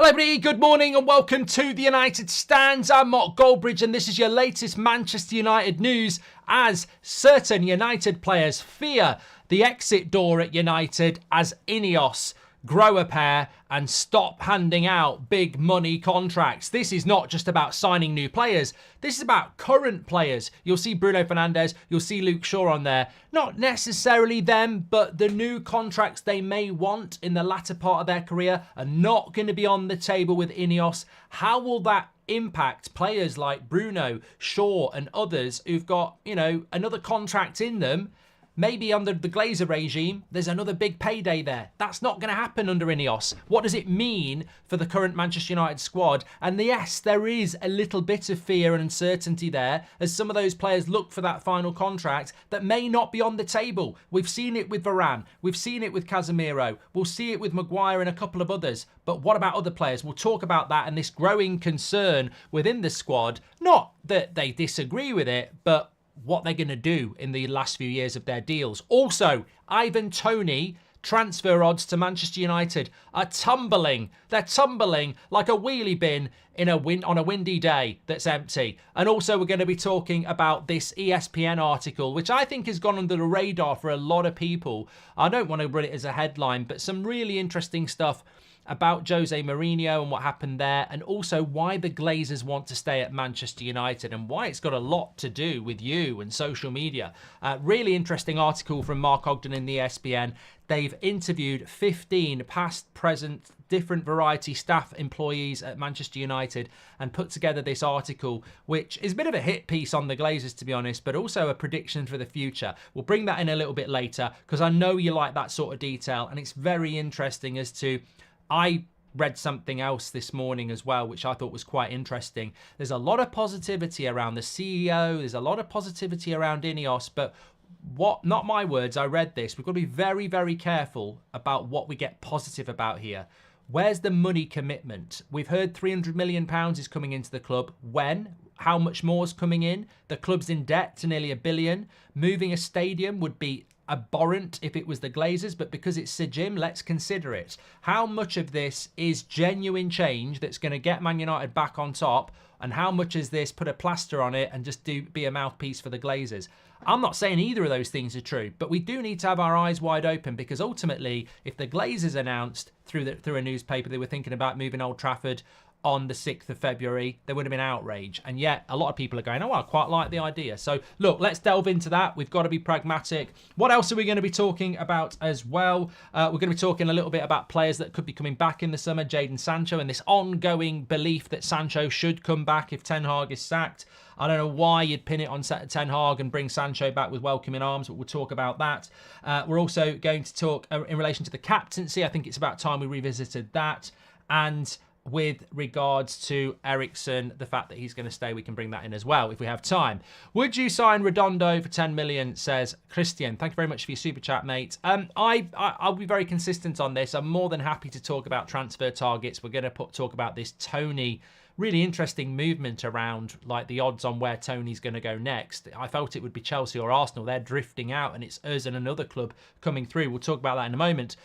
Hello everybody, good morning and welcome to the United Stands. I'm Mark Goldbridge and this is your latest Manchester United news as certain United players fear the exit door at United as INEOS grow a pair and stop handing out big money contracts. This is not just about signing new players. This is about current players. You'll see Bruno Fernandes, you'll see Luke Shaw on there. Not necessarily them, but the new contracts they may want in the latter part of their career are not going to be on the table with INEOS. How will that impact players like Bruno, Shaw and others who've got, another contract in them? Maybe under the Glazer regime, there's another big payday there. That's not going to happen under INEOS. What does it mean for the current Manchester United squad? And yes, there is a little bit of fear and uncertainty there as some of those players look for that final contract that may not be on the table. We've seen it with Varane. We've seen it with Casemiro. We'll see it with Maguire and a couple of others. But what about other players? We'll talk about that and this growing concern within the squad. Not that they disagree with it, but what they're going to do in the last few years of their deals. Also, Ivan Toney transfer odds to Manchester United are tumbling. They're tumbling like a wheelie bin on a windy day that's empty. And also we're going to be talking about this ESPN article, which I think has gone under the radar for a lot of people. I don't want to run it as a headline, but some really interesting stuff about Jose Mourinho and what happened there, and also why the Glazers want to stay at Manchester United and why it's got a lot to do with you and social media. Really interesting article from Mark Ogden in the ESPN. They've interviewed 15 past, present, different variety staff employees at Manchester United and put together this article, which is a bit of a hit piece on the Glazers, to be honest, but also a prediction for the future. We'll bring that in a little bit later because I know you like that sort of detail, and it's very interesting as to... I read something else this morning as well, which I thought was quite interesting. There's a lot of positivity around the CEO. There's a lot of positivity around INEOS, but not my words, I read this. We've got to be very, very careful about what we get positive about here. Where's the money commitment? We've heard £300 million is coming into the club. When? How much more is coming in? The club's in debt to nearly £1 billion. Moving a stadium would be abhorrent if it was the Glazers, but because it's Sir Jim, let's consider it. How much of this is genuine change that's going to get Man United back on top, and how much is this put a plaster on it and just be a mouthpiece for the Glazers? I'm not saying either of those things are true, but we do need to have our eyes wide open, because ultimately, if the Glazers announced through a newspaper they were thinking about moving Old Trafford on the 6th of February, there would have been outrage. And yet, a lot of people are going, oh, I quite like the idea. So, look, let's delve into that. We've got to be pragmatic. What else are we going to be talking about as well? We're going to be talking a little bit about players that could be coming back in the summer, Jadon Sancho, and this ongoing belief that Sancho should come back if Ten Hag is sacked. I don't know why you'd pin it on Ten Hag and bring Sancho back with welcoming arms, but we'll talk about that. We're also going to talk in relation to the captaincy. I think it's about time we revisited that. And with regards to Eriksen, the fact that he's going to stay, we can bring that in as well if we have time. Would you sign Redondo for 10 million, says Christian. Thank you very much for your super chat, mate. I'll be very consistent on this. I'm more than happy to talk about transfer targets. We're going to talk about this Toney, really interesting movement around like the odds on where Toney's going to go next. I felt it would be Chelsea or Arsenal. They're drifting out and it's us and another club coming through. We'll talk about that in a moment.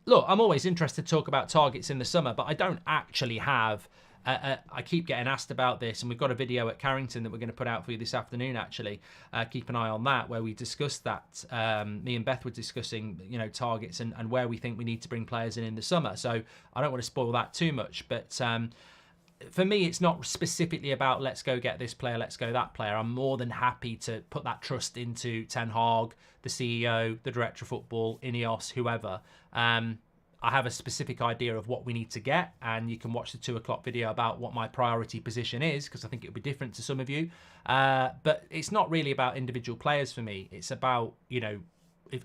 Look, I'm always interested to talk about targets in the summer, but I don't actually have... I keep getting asked about this, and we've got a video at Carrington that we're going to put out for you this afternoon, actually. Keep an eye on that, where we discussed that. Me and Beth were discussing, targets and where we think we need to bring players in the summer. So I don't want to spoil that too much, but... for me, it's not specifically about let's go get this player, let's go that player. I'm more than happy to put that trust into Ten Hag, the CEO, the director of football, INEOS, whoever. I have a specific idea of what we need to get, and you can watch the 2 o'clock video about what my priority position is, because I think it'll be different to some of you. But it's not really about individual players for me. It's about, if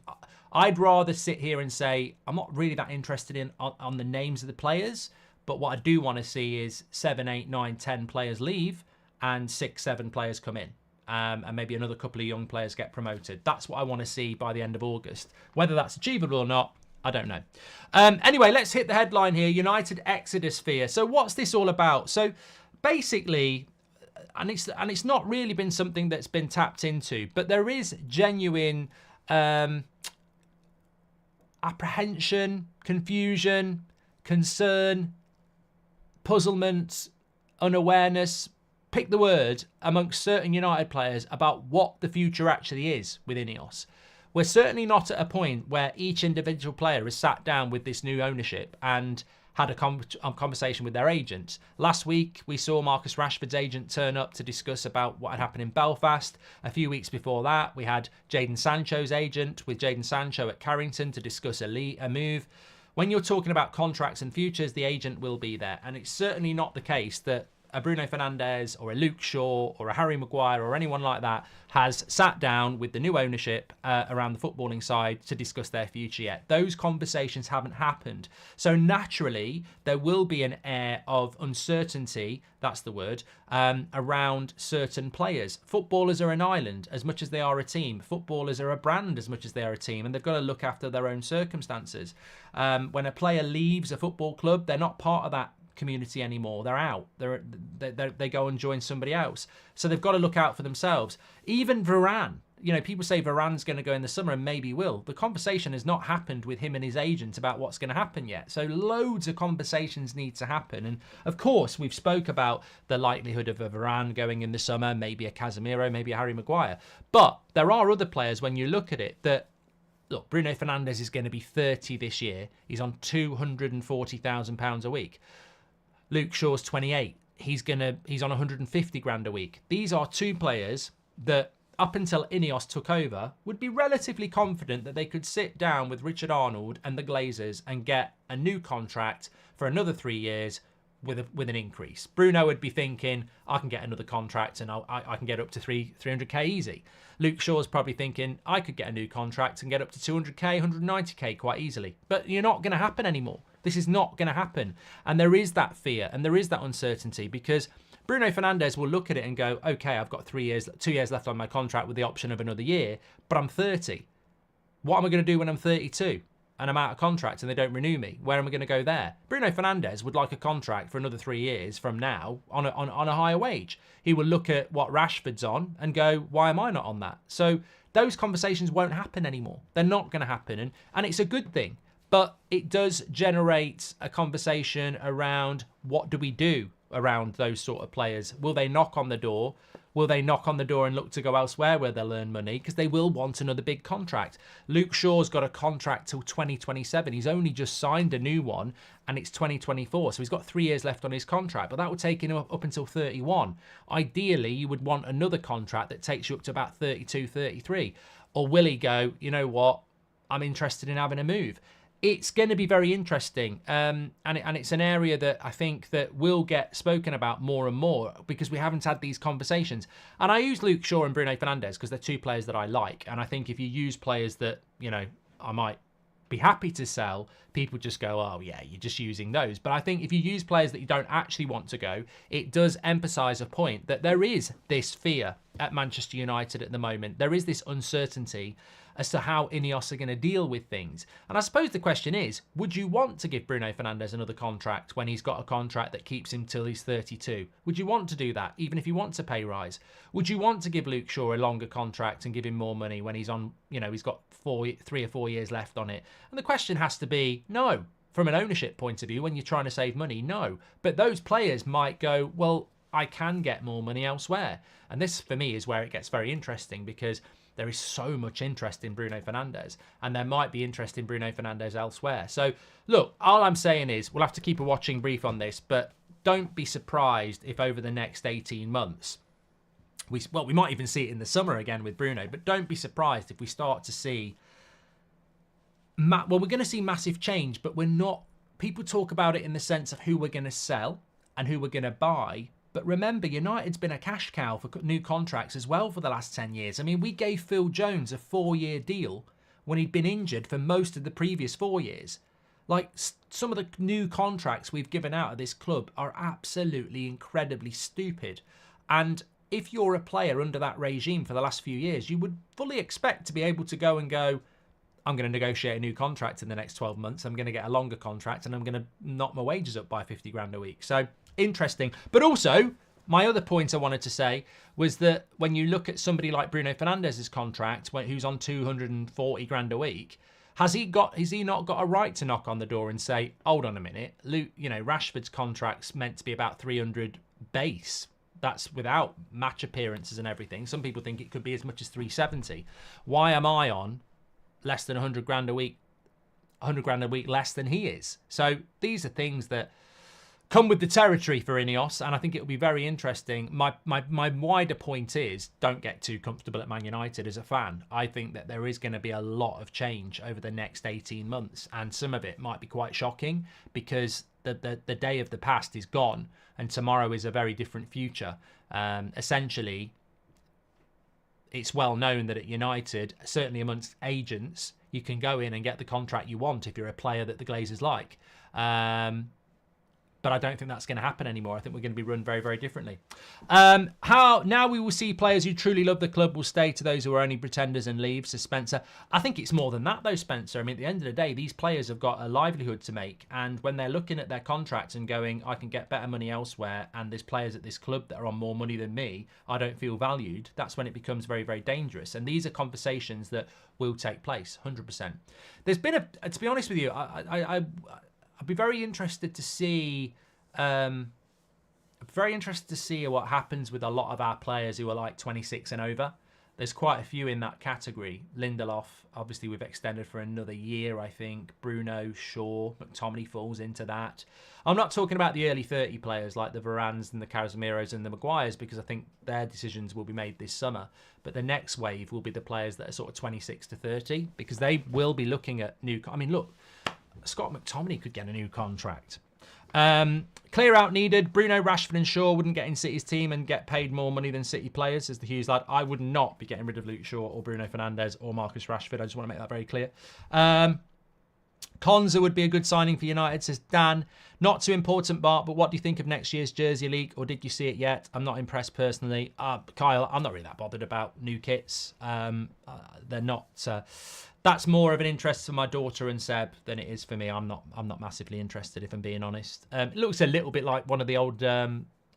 I'd rather sit here and say I'm not really that interested on the names of the players. But what I do want to see is 7, 8, 9, 10 players leave and 6, 7 players come in. And maybe another couple of young players get promoted. That's what I want to see by the end of August. Whether that's achievable or not, I don't know. Anyway, let's hit the headline here. United Exodus fear. So what's this all about? So basically, and it's not really been something that's been tapped into, but there is genuine apprehension, confusion, concern, puzzlement, unawareness, pick the word, amongst certain United players about what the future actually is with INEOS. We're certainly not at a point where each individual player has sat down with this new ownership and had a conversation with their agents. Last week, we saw Marcus Rashford's agent turn up to discuss about what had happened in Belfast. A few weeks before that, we had Jadon Sancho's agent with Jadon Sancho at Carrington to discuss a move. When you're talking about contracts and futures, the agent will be there. And it's certainly not the case that a Bruno Fernandes or a Luke Shaw or a Harry Maguire or anyone like that has sat down with the new ownership around the footballing side to discuss their future yet. Those conversations haven't happened. So naturally, there will be an air of uncertainty, that's the word, around certain players. Footballers are an island as much as they are a team. Footballers are a brand as much as they are a team, and they've got to look after their own circumstances. When a player leaves a football club, they're not part of that community anymore. They're out. They go and join somebody else. So they've got to look out for themselves. Even Varane, you know, people say Varane's going to go in the summer, and maybe will. The conversation has not happened with him and his agent about what's going to happen yet. So loads of conversations need to happen. And of course, we've spoke about the likelihood of a Varane going in the summer, maybe a Casemiro, maybe a Harry Maguire. But there are other players, when you look at it, that look, Bruno Fernandes is going to be 30 this year. He's on £240,000 a week. Luke Shaw's 28. He's on 150 grand a week. These are two players that, up until INEOS took over, would be relatively confident that they could sit down with Richard Arnold and the Glazers and get a new contract for another 3 years with an increase. Bruno would be thinking, I can get another contract and I can get up to 300k easy. Luke Shaw's probably thinking, I could get a new contract and get up to 200k, 190k quite easily. But you're not going to happen anymore. This is not going to happen. And there is that fear and there is that uncertainty, because Bruno Fernandes will look at it and go, okay, I've got 2 years left on my contract with the option of another year, but I'm 30. What am I going to do when I'm 32 and I'm out of contract and they don't renew me? Where am I going to go there? Bruno Fernandes would like a contract for another 3 years from now on a higher wage. He will look at what Rashford's on and go, why am I not on that? So those conversations won't happen anymore. They're not going to happen. And it's a good thing. But it does generate a conversation around what do we do around those sort of players. Will they knock on the door? Will they knock on the door and look to go elsewhere where they'll earn money? Because they will want another big contract. Luke Shaw's got a contract till 2027. He's only just signed a new one and it's 2024. So he's got 3 years left on his contract, but that would take him up until 31. Ideally, you would want another contract that takes you up to about 32, 33. Or will he go, you know what, I'm interested in having a move? It's going to be very interesting, and it's an area that I think that will get spoken about more and more because we haven't had these conversations. And I use Luke Shaw and Bruno Fernandes because they're two players that I like, and I think if you use players that, you know, I might be happy to sell, people just go, oh yeah, you're just using those. But I think if you use players that you don't actually want to go, it does emphasise a point that there is this fear at Manchester United at the moment. There is this uncertainty as to how INEOS are going to deal with things. And I suppose the question is, would you want to give Bruno Fernandes another contract when he's got a contract that keeps him till he's 32? Would you want to do that, even if he wants a pay rise? Would you want to give Luke Shaw a longer contract and give him more money when he's on, you know, he's got 3 or 4 years left on it? And the question has to be, no. From an ownership point of view, when you're trying to save money, no. But those players might go, well, I can get more money elsewhere. And this, for me, is where it gets very interesting, because there is so much interest in Bruno Fernandes, and there might be interest in Bruno Fernandes elsewhere. So, look, all I'm saying is we'll have to keep a watching brief on this, but don't be surprised if over the next 18 months, we might even see it in the summer again with Bruno, but don't be surprised if we start to see, we're going to see massive change, but we're not, people talk about it in the sense of who we're going to sell and who we're going to buy. But remember, United's been a cash cow for new contracts as well for the last 10 years. I mean, we gave Phil Jones a 4-year deal when he'd been injured for most of the previous 4 years. Like, some of the new contracts we've given out at this club are absolutely incredibly stupid. And if you're a player under that regime for the last few years, you would fully expect to be able to go and go, I'm going to negotiate a new contract in the next 12 months. I'm going to get a longer contract and I'm going to knock my wages up by 50 grand a week. So, interesting. But also, my other point I wanted to say was that when you look at somebody like Bruno Fernandes' contract, who's on 240 grand a week, Has he not got a right to knock on the door and say, hold on a minute, Luke, Rashford's contract's meant to be about 300 base. That's without match appearances and everything. Some people think it could be as much as 370. Why am I on less than 100 grand a week? 100 grand a week less than he is. So these are things that come with the territory for INEOS, and I think it will be very interesting. My wider point is, don't get too comfortable at Man United as a fan. I think that there is going to be a lot of change over the next 18 months, and some of it might be quite shocking because the day of the past is gone, and tomorrow is a very different future. Essentially, it's well known that at United, certainly amongst agents, you can go in and get the contract you want if you're a player that the Glazers like. But I don't think that's going to happen anymore. I think we're going to be run very, very differently. How now we will see players who truly love the club will stay to those who are only pretenders and leave, says Spencer. I think it's more than that though, Spencer. I mean, at the end of the day, these players have got a livelihood to make. And when they're looking at their contracts and going, I can get better money elsewhere, and there's players at this club that are on more money than me, I don't feel valued. That's when it becomes very, very dangerous. And these are conversations that will take place, 100%. There's been to be honest with you, I'd be very interested to see what happens with a lot of our players who are like 26 and over. There's quite a few in that category. Lindelof, obviously we've extended for another year, I think. Bruno, Shaw, McTominay falls into that. I'm not talking about the early 30 players like the Varans and the Casemiros and the Maguires, because I think their decisions will be made this summer. But the next wave will be the players that are sort of 26 to 30, because they will be looking at new... I mean, look, Scott McTominay could get a new contract. Clear out needed. Bruno, Rashford and Shaw wouldn't get in City's team and get paid more money than City players, says the Hughes lad. I would not be getting rid of Luke Shaw or Bruno Fernandes or Marcus Rashford. I just want to make that very clear. Konza would be a good signing for United, says Dan. Not too important, Bart, but what do you think of next year's jersey leak, or did you see it yet? I'm not impressed personally. Kyle, I'm not really that bothered about new kits. They're not... that's more of an interest for my daughter and Seb than it is for me. I'm not massively interested, if I'm being honest. It looks a little bit like one of the old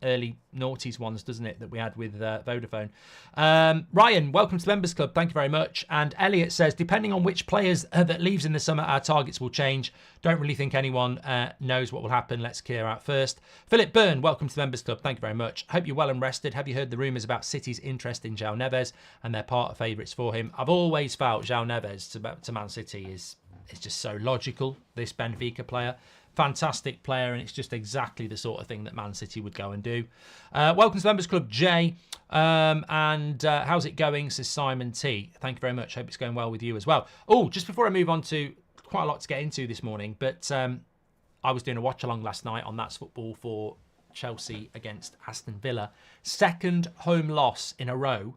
early noughties ones, doesn't it, that we had with Vodafone. Ryan, welcome to the Members Club. Thank you very much. And Elliot says, depending on which players that leaves in the summer, our targets will change. Don't really think anyone knows what will happen. Let's clear out first. Philip Byrne, welcome to the Members Club. Thank you very much. Hope you're well and rested. Have you heard the rumours about City's interest in João Neves and their part of favourites for him? I've always felt João Neves to Man City is just so logical, this Benfica player. Fantastic player, and it's just exactly the sort of thing that Man City would go and do. Welcome to the Members Club, Jay. How's it going, says Simon T. Thank you very much. Hope it's going well with you as well. Oh, just before I move on to quite a lot to get into this morning, but I was doing a watch-along last night on That's Football for Chelsea against Aston Villa. Second home loss in a row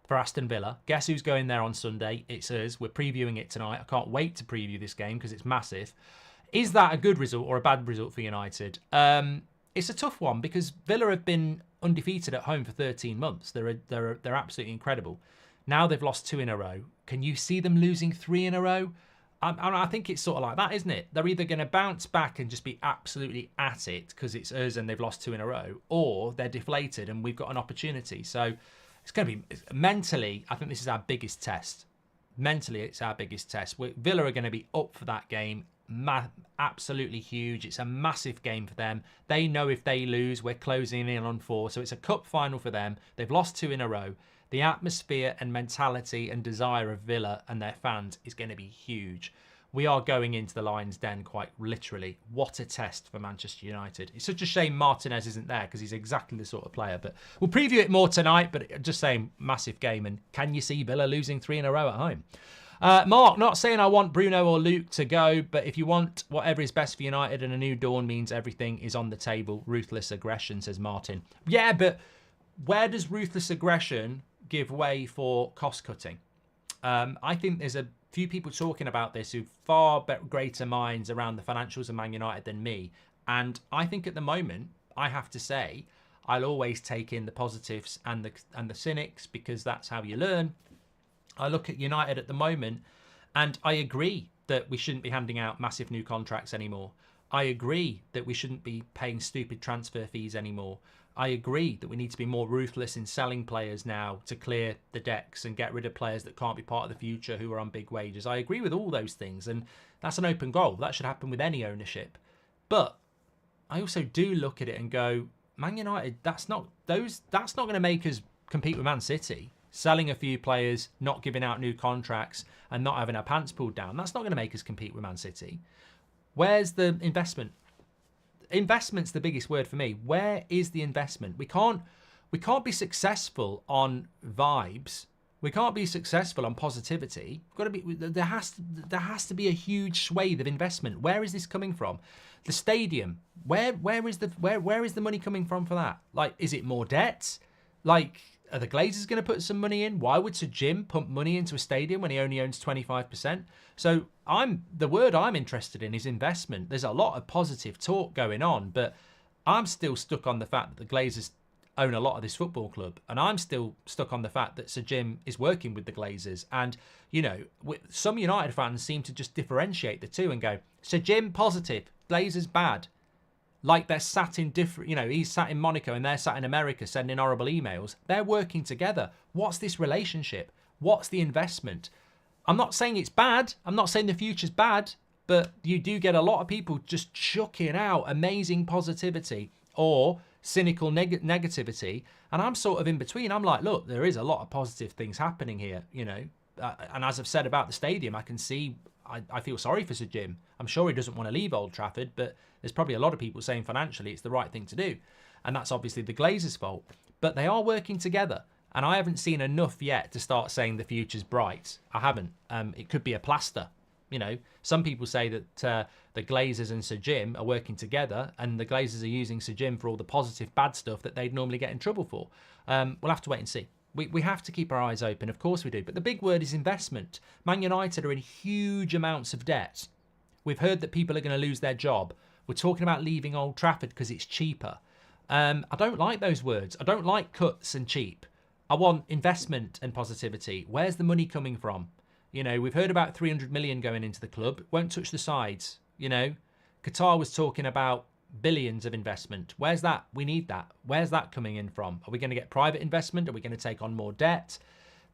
for Aston Villa. Guess who's going there on Sunday? It's us. We're previewing it tonight. I can't wait to preview this game because it's massive. Is that a good result or a bad result for United? It's a tough one because Villa have been undefeated at home for 13 months. They're absolutely incredible. Now they've lost 2 in a row. Can you see them losing 3 in a row? I think it's sort of like that, isn't it? They're either going to bounce back and just be absolutely at it because it's us and they've lost 2 in a row, or they're deflated and we've got an opportunity. So it's going to be mentally. I think this is our biggest test. Mentally, it's our biggest test. Villa are going to be up for that game. Absolutely huge. It's a massive game for them. They know if they lose, we're closing in on 4. So it's a cup final for them. They've lost 2 in a row. The atmosphere and mentality and desire of Villa and their fans is going to be huge. We are going into the Lions' Den quite literally. What a test for Manchester United. It's such a shame Martinez isn't there because he's exactly the sort of player. But we'll preview it more tonight. But just saying, massive game. And can you see Villa losing 3 in a row at home? Mark, not saying I want Bruno or Luke to go, but if you want whatever is best for United and a new dawn means everything is on the table. Ruthless aggression, says Martin. Yeah, but where does ruthless aggression give way for cost cutting? I think there's a few people talking about this who've far greater minds around the financials of Man United than me. And I think at the moment, I have to say, I'll always take in the positives and the cynics because that's how you learn. I look at United at the moment and I agree that we shouldn't be handing out massive new contracts anymore. I agree that we shouldn't be paying stupid transfer fees anymore. I agree that we need to be more ruthless in selling players now to clear the decks and get rid of players that can't be part of the future who are on big wages. I agree with all those things, and that's an open goal. That should happen with any ownership. But I also do look at it and go, Man United, that's not going to make us compete with Man City. Selling a few players, not giving out new contracts, and not having our pants pulled down, that's not going to make us compete with Man City. Where's the investment? Investment's the biggest word for me. Where is the investment? We can't be successful on vibes. We can't be successful on positivity. There has to be a huge swathe of investment. Where is this coming from? The stadium. Where is the money coming from for that? Like, is it more debt? Like, are the Glazers going to put some money in? Why would Sir Jim pump money into a stadium when he only owns 25%? So the word I'm interested in is investment. There's a lot of positive talk going on, but I'm still stuck on the fact that the Glazers own a lot of this football club, and I'm still stuck on the fact that Sir Jim is working with the Glazers. And, you know, some United fans seem to just differentiate the two and go, Sir Jim positive, Glazers bad. Like they're sat in different, you know, he's sat in Monaco and they're sat in America sending horrible emails. They're working together. What's this relationship? What's the investment? I'm not saying it's bad. I'm not saying the future's bad, but you do get a lot of people just chucking out amazing positivity or cynical negativity. And I'm sort of in between. I'm like, look, there is a lot of positive things happening here, you know. And as I've said about the stadium, I can see, I feel sorry for Sir Jim. I'm sure he doesn't want to leave Old Trafford, but there's probably a lot of people saying financially it's the right thing to do. And that's obviously the Glazers' fault. But they are working together. And I haven't seen enough yet to start saying the future's bright. I haven't. It could be a plaster. You know, some people say that the Glazers and Sir Jim are working together and the Glazers are using Sir Jim for all the positive bad stuff that they'd normally get in trouble for. We'll have to wait and see. We have to keep our eyes open, of course we do. But the big word is investment. Man United are in huge amounts of debt. We've heard that people are going to lose their job. We're talking about leaving Old Trafford because it's cheaper. I don't like those words. I don't like cuts and cheap. I want investment and positivity. Where's the money coming from? You know, we've heard about 300 million going into the club. Won't touch the sides. You know, Qatar was talking about billions of investment. Where's that? We need that. Where's that coming in from? Are we going to get private investment? Are we going to take on more debt?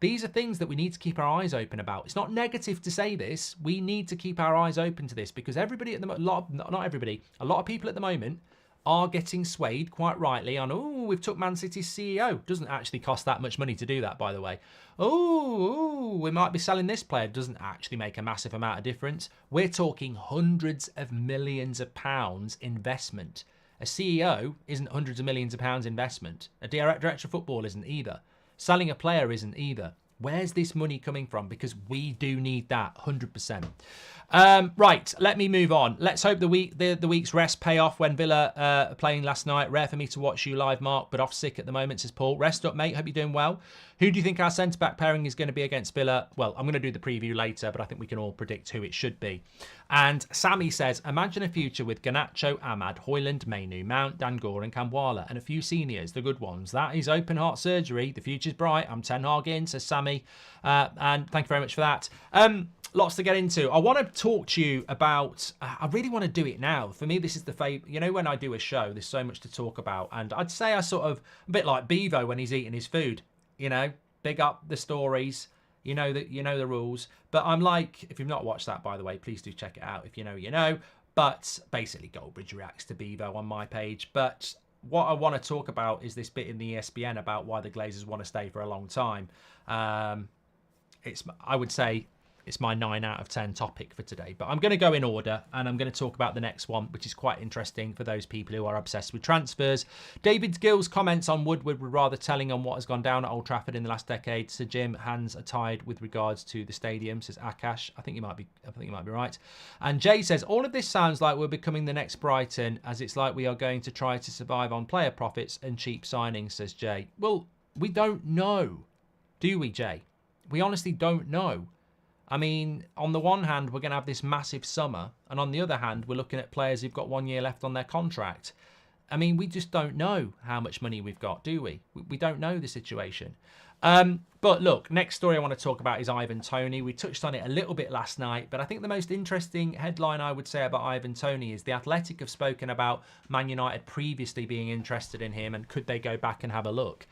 These are things that we need to keep our eyes open about. It's not negative to say this. We need to keep our eyes open to this because everybody at the moment, not everybody, a lot of people at the moment are getting swayed quite rightly on, oh, we've took Man City's CEO. Doesn't actually cost that much money to do that, by the way. Oh, we might be selling this player. Doesn't actually make a massive amount of difference. We're talking hundreds of millions of pounds investment. A CEO isn't hundreds of millions of pounds investment. A director of football isn't either. Selling a player isn't either. Where's this money coming from? Because we do need that 100%. Right, let me move on. Let's hope the week's rest pay off when Villa are playing last night. Rare for me to watch you live, Mark, but off sick at the moment, says Paul. Rest up, mate. Hope you're doing well. Who do you think our centre-back pairing is going to be against Villa? Well, I'm going to do the preview later, but I think we can all predict who it should be. And Sammy says, imagine a future with Garnacho, Ahmad, Højlund, Mainu, Mount, Dangor and Kamwala, and a few seniors, the good ones. That is open heart surgery. The future's bright. I'm Ten Hag in, says Sammy. And thank you very much for that. Lots to get into. I want to talk to you about, I really want to do it now. For me, this is the favorite. You know, when I do a show, there's so much to talk about. And I'd say I sort of, a bit like Bevo when he's eating his food, you know, big up the stories, you know the rules. But I'm like, if you've not watched that, by the way, please do check it out. If you know, you know. But basically, Goldbridge reacts to Bevo on my page. But what I want to talk about is this bit in the ESPN about why the Glazers want to stay for a long time. I would say, it's my 9 out of 10 topic for today. But I'm going to go in order and I'm going to talk about the next one, which is quite interesting for those people who are obsessed with transfers. David Gill's comments on Woodward were rather telling on what has gone down at Old Trafford in the last decade. Sir Jim, hands are tied with regards to the stadium, says Akash. I think you might be right. And Jay says, all of this sounds like we're becoming the next Brighton, as it's like we are going to try to survive on player profits and cheap signings, says Jay. Well, we don't know, do we, Jay? We honestly don't know. I mean, on the one hand, we're going to have this massive summer, and on the other hand, we're looking at players who've got 1 year left on their contract. I mean, we just don't know how much money we've got, do we? We don't know the situation. But look, next story I want to talk about is Ivan Toney. We touched on it a little bit last night, but I think the most interesting headline I would say about Ivan Toney is The Athletic have spoken about Man United previously being interested in him, and could they go back and have a look.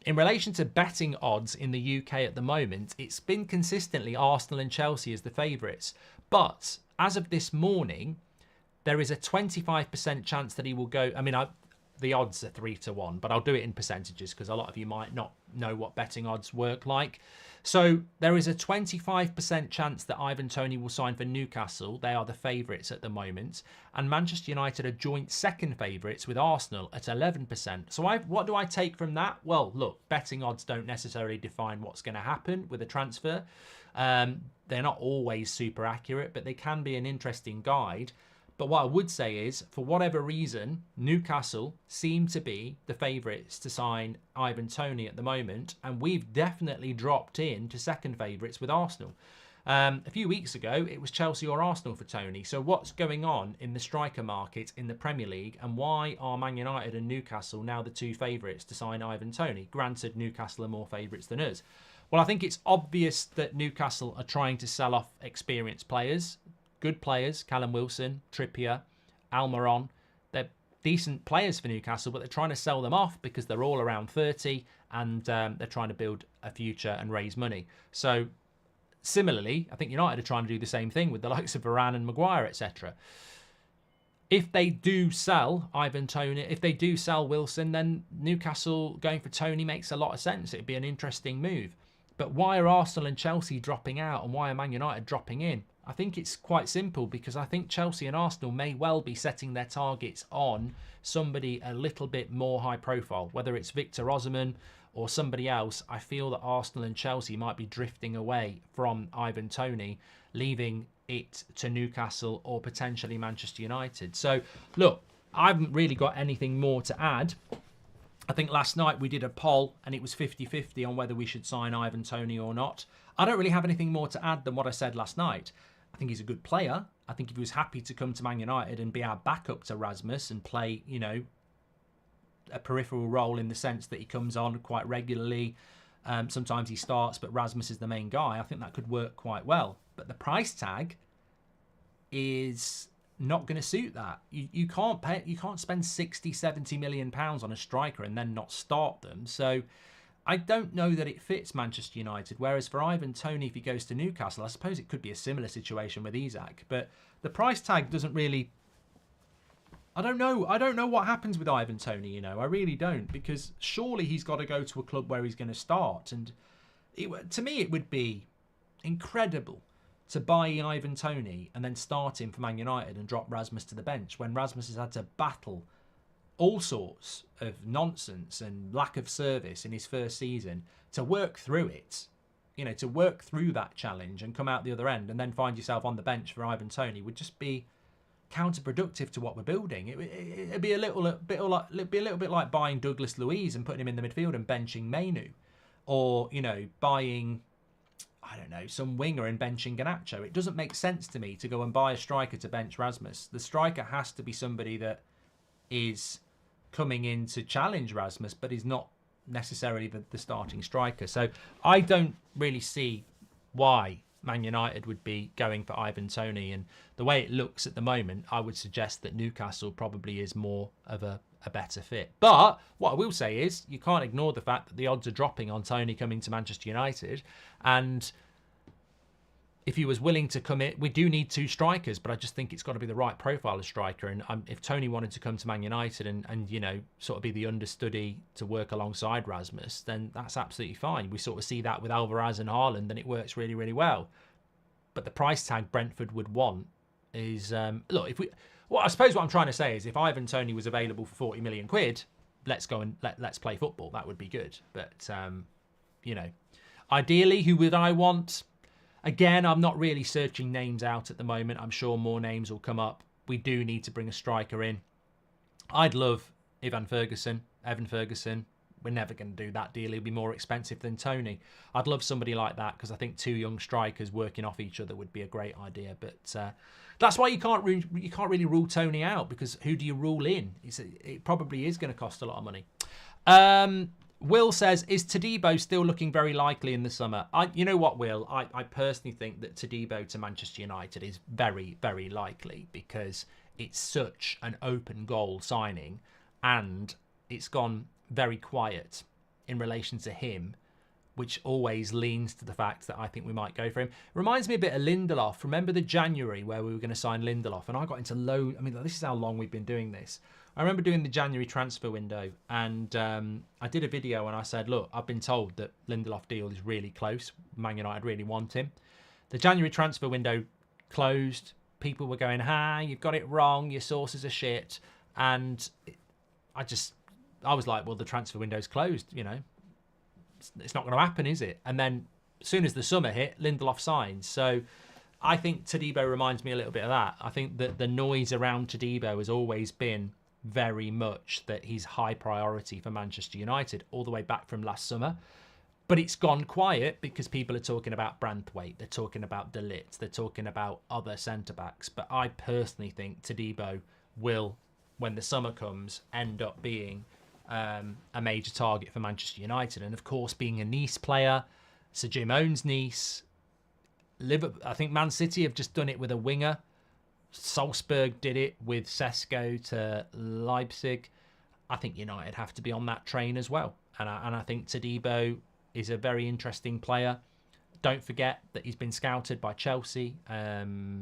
In relation to betting odds in the UK at the moment, it's been consistently Arsenal and Chelsea as the favourites. But as of this morning, there is a 25% chance that he will go. I mean, the odds are 3-1, but I'll do it in percentages because a lot of you might not know what betting odds work like. So there is a 25% chance that Ivan Toney will sign for Newcastle. They are the favourites at the moment. And Manchester United are joint second favourites with Arsenal at 11%. So what do I take from that? Well, look, betting odds don't necessarily define what's going to happen with a transfer. They're not always super accurate, but they can be an interesting guide. But what I would say is, for whatever reason, Newcastle seem to be the favourites to sign Ivan Toney at the moment, and we've definitely dropped in to second favourites with Arsenal. A few weeks ago, it was Chelsea or Arsenal for Toney. So what's going on in the striker market in the Premier League, and why are Man United and Newcastle now the two favourites to sign Ivan Toney? Granted, Newcastle are more favourites than us. Well, I think it's obvious that Newcastle are trying to sell off experienced players. Good players, Callum Wilson, Trippier, Almiron. They're decent players for Newcastle, but they're trying to sell them off because they're all around 30 and they're trying to build a future and raise money. So similarly, I think United are trying to do the same thing with the likes of Varane and Maguire, etc. If they do sell Ivan Toney, if they do sell Wilson, then Newcastle going for Toney makes a lot of sense. It'd be an interesting move. But why are Arsenal and Chelsea dropping out, and why are Man United dropping in? I think it's quite simple, because I think Chelsea and Arsenal may well be setting their targets on somebody a little bit more high profile, whether it's Victor Osimhen or somebody else. I feel that Arsenal and Chelsea might be drifting away from Ivan Toney, leaving it to Newcastle or potentially Manchester United. So look, I haven't really got anything more to add. I think last night we did a poll and it was 50-50 on whether we should sign Ivan Toney or not. I don't really have anything more to add than what I said last night. I think he's a good player. I think if he was happy to come to Man United and be our backup to Rasmus and play, you know, a peripheral role in the sense that he comes on quite regularly. Sometimes he starts, but Rasmus is the main guy. I think that could work quite well. But the price tag is not going to suit that. You can't spend 60-70 million pounds on a striker and then not start them. So I don't know that it fits Manchester United. Whereas for Ivan Toney, if he goes to Newcastle, I suppose it could be a similar situation with Isak. But the price tag doesn't really. I don't know what happens with Ivan Toney. You know, I really don't, because surely he's got to go to a club where he's going to start. And to me, it would be incredible to buy Ivan Toney and then start him for Man United and drop Rasmus to the bench when Rasmus has had to battle all sorts of nonsense and lack of service in his first season to work through it, you know, to work through that challenge and come out the other end and then find yourself on the bench for Ivan Toney would just be counterproductive to what we're building. It'd be a little bit like buying Douglas Luiz and putting him in the midfield and benching Mainu, or, you know, buying, I don't know, some winger and benching Garnacho. It doesn't make sense to me to go and buy a striker to bench Rasmus. The striker has to be somebody that is coming in to challenge Rasmus, but is not necessarily the starting striker. So I don't really see why Man United would be going for Ivan Toney. And the way it looks at the moment, I would suggest that Newcastle probably is more of a better fit. But what I will say is, you can't ignore the fact that the odds are dropping on Toney coming to Manchester United. And if he was willing to commit, we do need two strikers, but I just think it's got to be the right profile of striker. And if Toney wanted to come to Man United and you know, sort of be the understudy to work alongside Rasmus, then that's absolutely fine. We sort of see that with Alvarez and Haaland, and it works really, really well. But the price tag Brentford would want is, look, if we, well, I suppose what I'm trying to say is, if Ivan Toney was available for 40 million quid, let's go and let's play football. That would be good. But, you know, ideally, who would I want? Again, I'm not really searching names out at the moment. I'm sure more names will come up. We do need to bring a striker in. I'd love Evan Ferguson. we're never going to do that deal. He'll be more expensive than Toney. I'd love somebody like that because I think two young strikers working off each other would be a great idea. But that's why you can't really rule Toney out, because who do you rule in? It probably is going to cost a lot of money. Will says, is Todibo still looking very likely in the summer? You know what, Will? I personally think that Todibo to Manchester United is very, very likely, because it's such an open goal signing and it's gone very quiet in relation to him, which always leans to the fact that I think we might go for him. Reminds me a bit of Lindelof. Remember the January where we were going to sign Lindelof, and I got into this is how long we've been doing this. I remember doing the January transfer window, and I did a video and I said, look, I've been told that Lindelof deal is really close. Man United really want him. The January transfer window closed. People were going, you've got it wrong. Your sources are shit. And I was like, well, the transfer window's closed, It's not going to happen, is it? And then as soon as the summer hit, Lindelof signs. So I think Todibo reminds me a little bit of that. I think that the noise around Todibo has always been very much that he's high priority for Manchester United all the way back from last summer. But it's gone quiet because people are talking about Branthwaite, they're talking about De Ligt, they're talking about other centre-backs. But I personally think Todibo will, when the summer comes, end up being a major target for Manchester United. And of course, being a Nice player, Sir Jim owns Nice. I think Man City have just done it with a winger. Salzburg did it with Sesko to Leipzig. I think United have to be on that train as well. And I think Todibo is a very interesting player. Don't forget that he's been scouted by Chelsea.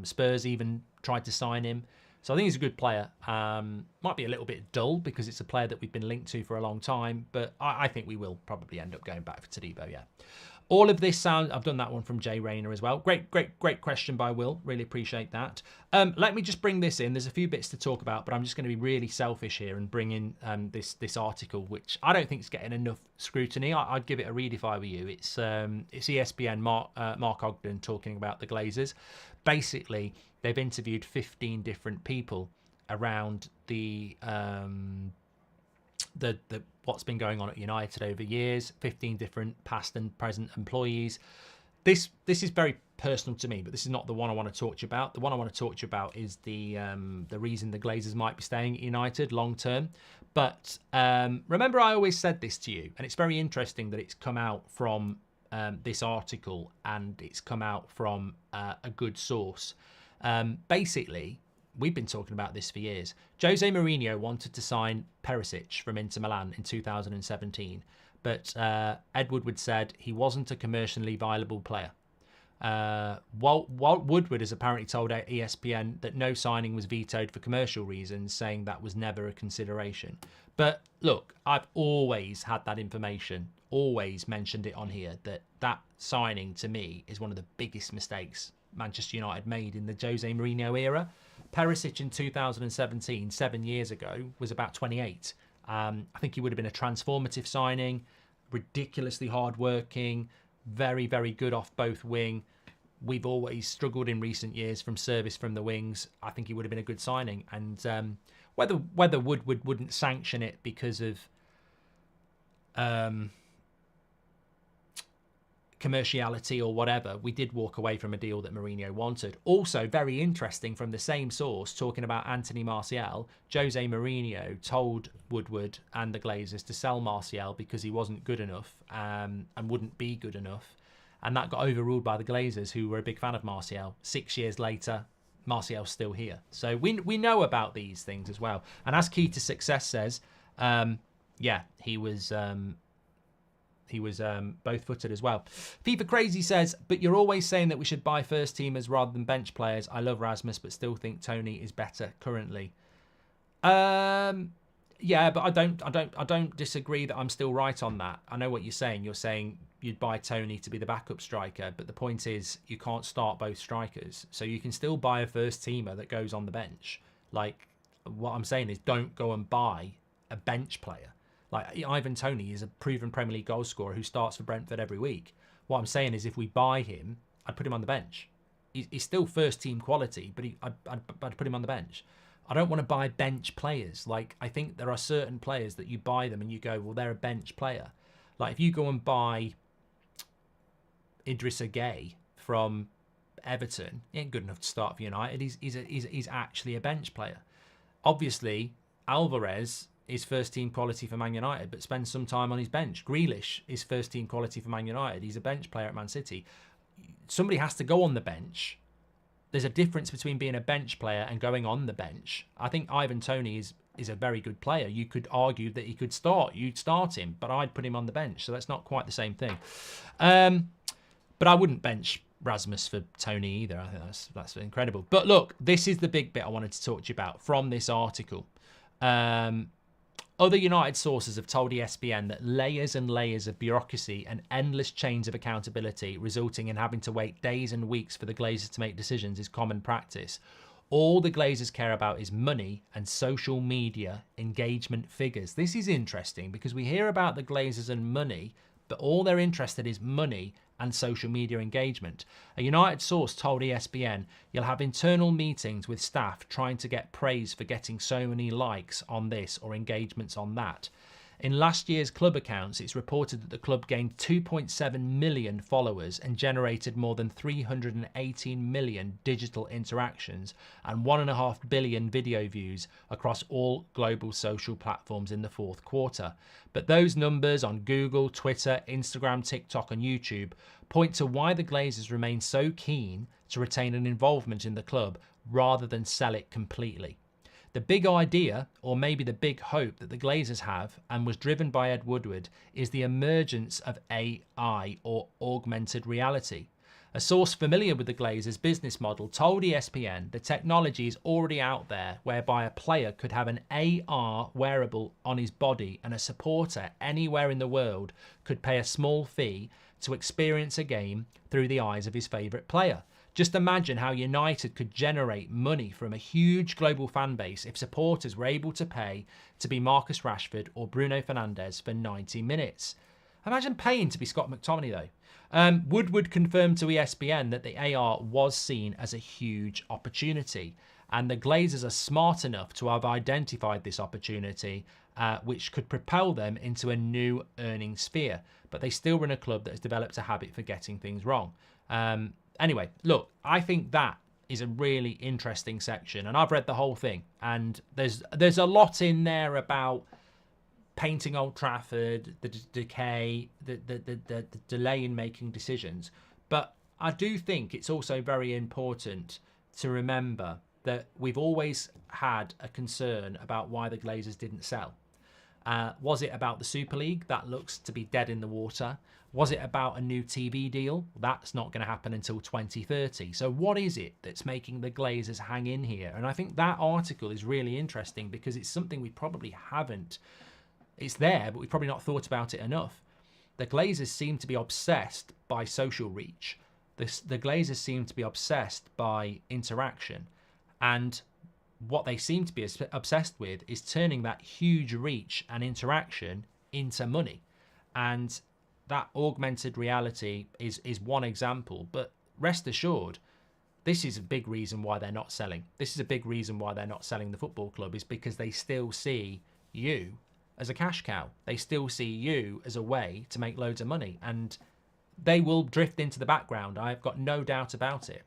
Spurs even tried to sign him. So I think he's a good player. Might be a little bit dull because it's a player that we've been linked to for a long time. But I think we will probably end up going back for Todibo, yeah. All of this sound, I've done that one from Jay Rayner as well. Great question by Will. Really appreciate that. Let me just bring this in. There's a few bits to talk about, but I'm just going to be really selfish here and bring in this article, which I don't think is getting enough scrutiny. I'd give it a read if I were you. It's ESPN, Mark Ogden talking about the Glazers. Basically, they've interviewed 15 different people around the what's been going on at United over years, 15 different past and present employees. This is very personal to me, but this is not the one I want to talk to you about. The one I want to talk to you about is the reason the Glazers might be staying at United long term. But remember, I always said this to you, and it's very interesting that it's come out from this article and it's come out from a good source. Basically, we've been talking about this for years. Jose Mourinho wanted to sign Perisic from Inter Milan in 2017, but Ed Woodward said he wasn't a commercially viable player. Walt Woodward has apparently told ESPN that no signing was vetoed for commercial reasons, saying that was never a consideration. But look, I've always had that information, always mentioned it on here, that signing to me is one of the biggest mistakes Manchester United made in the Jose Mourinho era. Perisic in 2017, 7 years ago, was about 28. I think he would have been a transformative signing, ridiculously hard-working, very, very good off both wing. We've always struggled in recent years from service from the wings. I think he would have been a good signing. And whether Woodward wouldn't sanction it because of commerciality or whatever, we did walk away from a deal that Mourinho wanted. Also, very interesting from the same source, talking about Anthony Martial, Jose Mourinho told Woodward and the Glazers to sell Martial because he wasn't good enough and wouldn't be good enough. And that got overruled by the Glazers, who were a big fan of Martial. 6 years later, Martial's still here. So we know about these things as well. And as Key to Success says, he was both-footed as well. FIFA Crazy says, but you're always saying that we should buy first teamers rather than bench players. I love Rasmus, but still think Toney is better currently. Yeah, but I don't disagree that I'm still right on that. I know what you're saying. You're saying you'd buy Toney to be the backup striker, but the point is you can't start both strikers. So you can still buy a first teamer that goes on the bench. Like, what I'm saying is don't go and buy a bench player. Like, Ivan Toney is a proven Premier League goal scorer who starts for Brentford every week. What I'm saying is if we buy him, I'd put him on the bench. He's still first team quality, but I'd put him on the bench. I don't want to buy bench players. Like, I think there are certain players that you buy them and you go, well, they're a bench player. Like, if you go and buy Idrissa Gueye from Everton, he ain't good enough to start for United. He's actually a bench player. Obviously, Alvarez is first team quality for Man United, but spends some time on his bench. Grealish is first team quality for Man United. He's a bench player at Man City. Somebody has to go on the bench. There's a difference between being a bench player and going on the bench. I think Ivan Toney is a very good player. You could argue that he could start. You'd start him, but I'd put him on the bench. So that's not quite the same thing. But I wouldn't bench Rasmus for Toney either. I think that's incredible. But look, this is the big bit I wanted to talk to you about from this article. Other United sources have told ESPN that layers and layers of bureaucracy and endless chains of accountability resulting in having to wait days and weeks for the Glazers to make decisions is common practice. All the Glazers care about is money and social media engagement figures. This is interesting because we hear about the Glazers and money, but all they're interested in is money and social media engagement. A United source told ESPN, you'll have internal meetings with staff trying to get praise for getting so many likes on this or engagements on that. In last year's club accounts, it's reported that the club gained 2.7 million followers and generated more than 318 million digital interactions and 1.5 billion video views across all global social platforms in the fourth quarter. But those numbers on Google, Twitter, Instagram, TikTok and YouTube point to why the Glazers remain so keen to retain an involvement in the club rather than sell it completely. The big idea, or maybe the big hope that the Glazers have, and was driven by Ed Woodward, is the emergence of AI, or augmented reality. A source familiar with the Glazers' business model told ESPN the technology is already out there whereby a player could have an AR wearable on his body and a supporter anywhere in the world could pay a small fee to experience a game through the eyes of his favourite player. Just imagine how United could generate money from a huge global fan base if supporters were able to pay to be Marcus Rashford or Bruno Fernandes for 90 minutes. Imagine paying to be Scott McTominay though. Woodward confirmed to ESPN that the AR was seen as a huge opportunity, and the Glazers are smart enough to have identified this opportunity, which could propel them into a new earning sphere. But they still run a club that has developed a habit for getting things wrong. Anyway, look, I think that is a really interesting section, and I've read the whole thing, and there's a lot in there about painting Old Trafford, the decay, the delay in making decisions. But I do think it's also very important to remember that we've always had a concern about why the Glazers didn't sell. Was it about the Super League? That looks to be dead in the water. Was it about a new TV deal? That's not going to happen until 2030. So what is it that's making the Glazers hang in here? And I think that article is really interesting because it's something we probably haven't. It's there, but we've probably not thought about it enough. The Glazers seem to be obsessed by social reach. The Glazers seem to be obsessed by interaction. And what they seem to be obsessed with is turning that huge reach and interaction into money. And that augmented reality is one example, but rest assured, this is a big reason why they're not selling. This is a big reason why they're not selling the football club, is because they still see you as a cash cow. They still see you as a way to make loads of money, and they will drift into the background. I've got no doubt about it.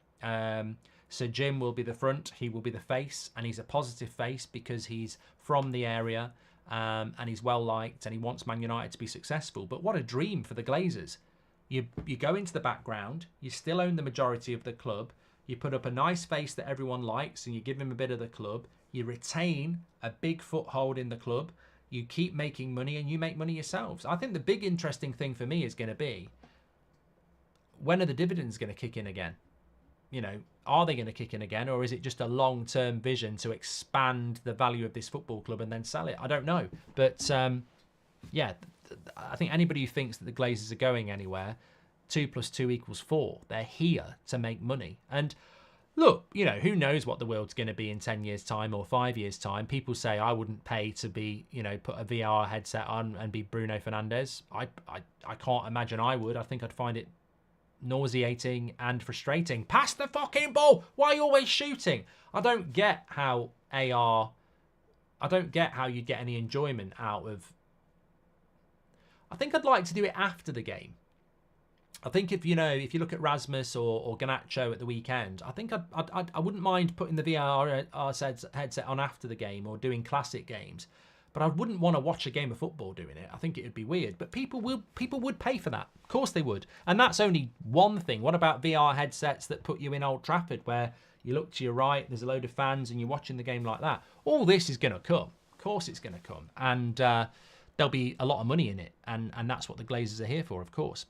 So Jim will be the front, he will be the face, and he's a positive face because he's from the area. And he's well liked and he wants Man United to be successful. But what a dream for the Glazers. You go into the background, you still own the majority of the club, you put up a nice face that everyone likes and you give him a bit of the club, you retain a big foothold in the club, you keep making money and you make money yourselves. I think the big interesting thing for me is going to be, when are the dividends going to kick in again? You know, are they going to kick in again, or is it just a long-term vision to expand the value of this football club and then sell it? I don't know. But, yeah, I think anybody who thinks that the Glazers are going anywhere, 2 + 2 = 4. They're here to make money. And look, you know, who knows what the world's going to be in 10 years' time or 5 years' time. People say I wouldn't pay to be, you know, put a VR headset on and be Bruno Fernandes. I can't imagine I would. I think I'd find it nauseating and frustrating. Pass the fucking ball! Why are you always shooting? I don't get how AR. I don't get how you'd get any enjoyment out of... I think I'd like to do it after the game. I think if you look at Rasmus or Garnacho at the weekend, I think I wouldn't mind putting the VR headset on after the game or doing classic games, but I wouldn't want to watch a game of football doing it. I think it would be weird, but people would pay for that. Of course they would, and that's only one thing. What about VR headsets that put you in Old Trafford, where you look to your right, there's a load of fans, and you're watching the game like that? All this is going to come. Of course, it's going to come, and there'll be a lot of money in it, and that's what the Glazers are here for, of course.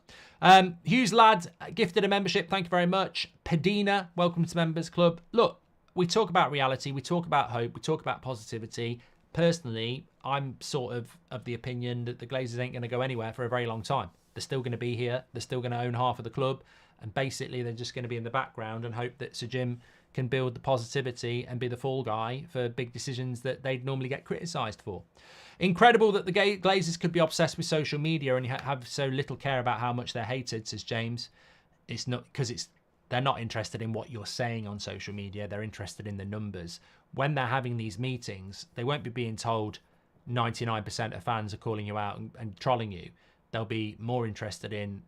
Hughes Lad gifted a membership. Thank you very much. Padina, welcome to Members Club. Look, we talk about reality, we talk about hope, we talk about positivity. Personally, I'm sort of the opinion that the Glazers ain't going to go anywhere for a very long time. They're still going to be here. They're still going to own half of the club, and basically they're just going to be in the background and hope that Sir Jim can build the positivity and be the fall guy for big decisions that they'd normally get criticised for. Incredible that the Glazers could be obsessed with social media and have so little care about how much they're hated, says James. It's not because they're not interested in what you're saying on social media. They're interested in the numbers. When they're having these meetings, they won't be being told 99% of fans are calling you out and trolling you. They'll be more interested in,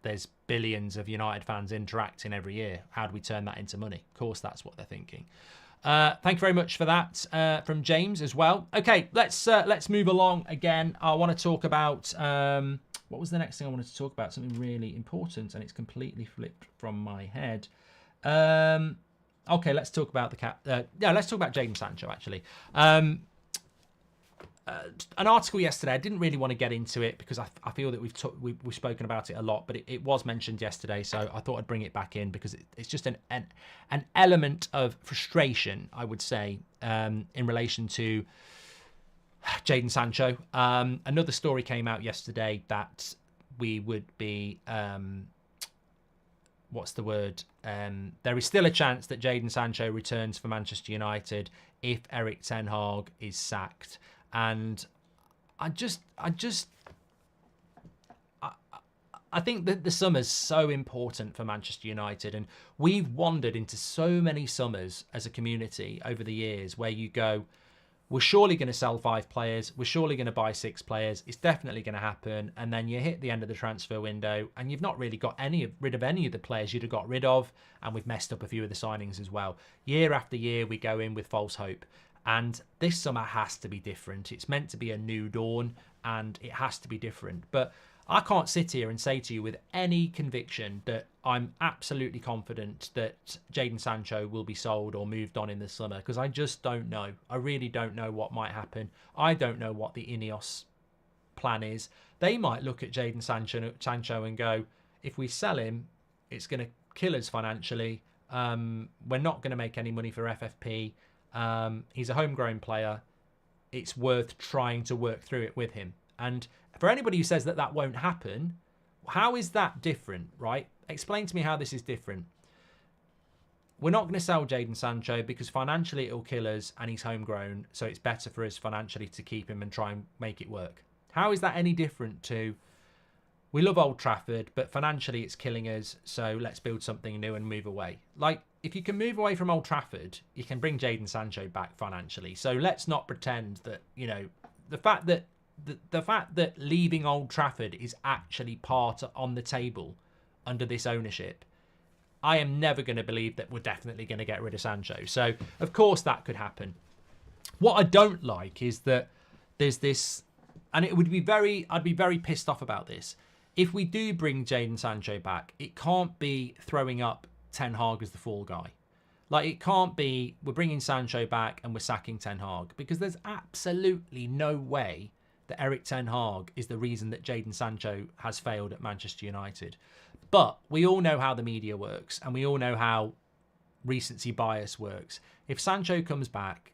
there's billions of United fans interacting every year. How do we turn that into money? Of course, that's what they're thinking. Thank you very much for that from James as well. Okay, let's move along again. I want to talk about what was the next thing I wanted to talk about? Something really important, and it's completely flipped from my head. Okay, let's talk about let's talk about Jadon Sancho actually. An article yesterday. I didn't really want to get into it because I feel that we've spoken about it a lot, but it was mentioned yesterday, so I thought I'd bring it back in because it's just an element of frustration, I would say, in relation to Jadon Sancho. Another story came out yesterday that we would be what's the word? There is still a chance that Jadon Sancho returns for Manchester United if Erik ten Hag is sacked. And I think that the summer's so important for Manchester United, and we've wandered into so many summers as a community over the years where you go, we're surely going to sell 5 players, we're surely going to buy 6 players, it's definitely going to happen, and then you hit the end of the transfer window and you've not really got rid of any of the players you'd have got rid of, and we've messed up a few of the signings as well. Year after year we go in with false hope. And this summer has to be different. It's meant to be a new dawn, and it has to be different. But I can't sit here and say to you with any conviction that I'm absolutely confident that Jadon Sancho will be sold or moved on in the summer, because I just don't know. I really don't know what might happen. I don't know what the INEOS plan is. They might look at Jadon Sancho and go, if we sell him, it's going to kill us financially. We're not going to make any money for FFP. He's a homegrown player. It's worth trying to work through it with him. And for anybody who says that that won't happen, how is that different, right? Explain to me how this is different. We're not going to sell Jadon Sancho because financially it'll kill us and he's homegrown, so it's better for us financially to keep him and try and make it work. How is that any different to, we love Old Trafford, but financially it's killing us, so let's build something new and move away? Like, if you can move away from Old Trafford, you can bring Jadon Sancho back financially. So let's not pretend that, the fact that leaving Old Trafford is actually part on the table under this ownership, I am never going to believe that we're definitely going to get rid of Sancho. So, of course, that could happen. What I don't like is that there's this, and I'd be very pissed off about this. If we do bring Jadon Sancho back, it can't be throwing up Ten Hag as the fall guy. Like, it can't be we're bringing Sancho back and we're sacking Ten Hag, because there's absolutely no way that Erik ten Hag is the reason that Jadon Sancho has failed at Manchester United. But we all know how the media works, and we all know how recency bias works. If Sancho comes back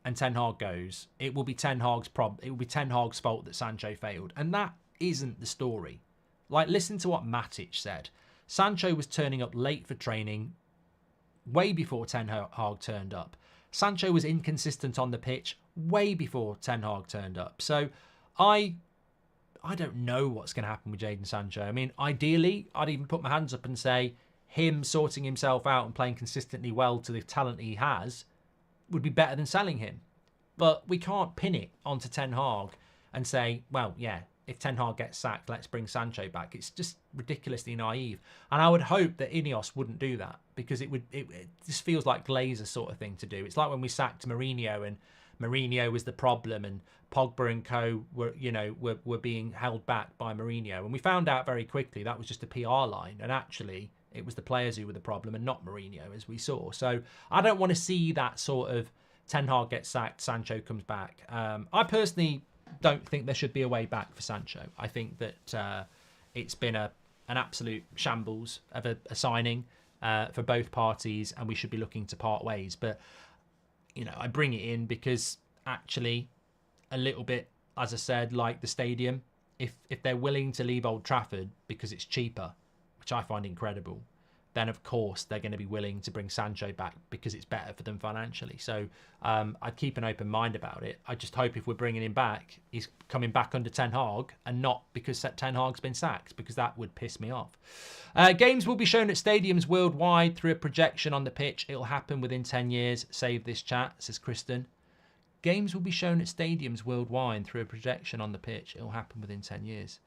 and Ten Hag goes, it will be Ten Hag's fault that Sancho failed, and that isn't the story. Like, listen to what Matic said. Sancho was turning up late for training way before Ten Hag turned up. Sancho was inconsistent on the pitch way before Ten Hag turned up. So I don't know what's going to happen with Jadon Sancho. I mean, ideally, I'd even put my hands up and say him sorting himself out and playing consistently well to the talent he has would be better than selling him. But we can't pin it onto Ten Hag and say, well, yeah, if Ten Hag gets sacked, let's bring Sancho back. It's just ridiculously naive. And I would hope that INEOS wouldn't do that, because it just feels like Glazers sort of thing to do. It's like when we sacked Mourinho, and Mourinho was the problem, and Pogba and co were being held back by Mourinho. And we found out very quickly that was just a PR line. And actually, it was the players who were the problem and not Mourinho, as we saw. So I don't want to see that sort of Ten Hag gets sacked, Sancho comes back. I personally don't think there should be a way back for Sancho. I think that it's been an absolute shambles of a signing for both parties, and we should be looking to part ways. But, I bring it in because actually a little bit, as I said, like the stadium, if they're willing to leave Old Trafford because it's cheaper, which I find incredible, then of course they're going to be willing to bring Sancho back because it's better for them financially. So I'd keep an open mind about it. I just hope if we're bringing him back, he's coming back under Ten Hag and not because Ten Hag's been sacked, because that would piss me off. Games will be shown at stadiums worldwide through a projection on the pitch. It'll happen within 10 years. Save this chat, says Kristen. Games will be shown at stadiums worldwide through a projection on the pitch. It'll happen within 10 years.